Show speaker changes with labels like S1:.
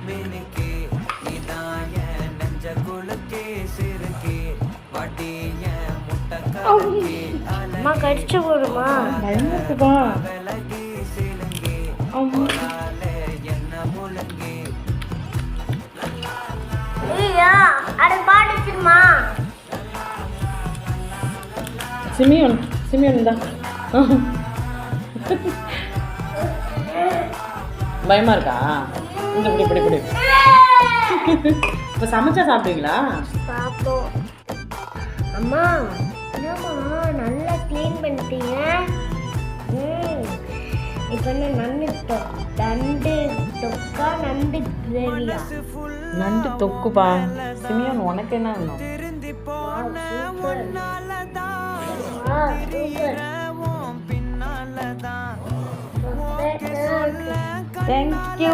S1: மினுக்கே இதான் என் நெஞ்ச குலுக்கே சிறுக்கே வட்டிய முட்டக்காரக்கே
S2: அம்மா கடிச்சு போடுமா
S1: விலகி சிலுங்கே ஒரால என்ன முழுங்கே
S2: ஐயா அட பாடுச்சுமா
S3: சிமியோன் தான் பயமா இருக்கா? இந்த இப்படி இப்போ சமைச்சா சாப்பிடுவீங்களா?
S2: பாப்போம். அம்மா என்னம்மா நல்லா க்ளீன் பண்ணிட்டீங்க. இப்போ என்ன நண்டு தொக்கா நண்டு கிரேவியா?
S3: நண்டு தொக்குப்பா. சிமியோன் உனக்கு என்ன வேணும்?
S1: திருந்தி போன ஒன்னாலதான் பின்னாலதான்
S3: தேங்க்யூ.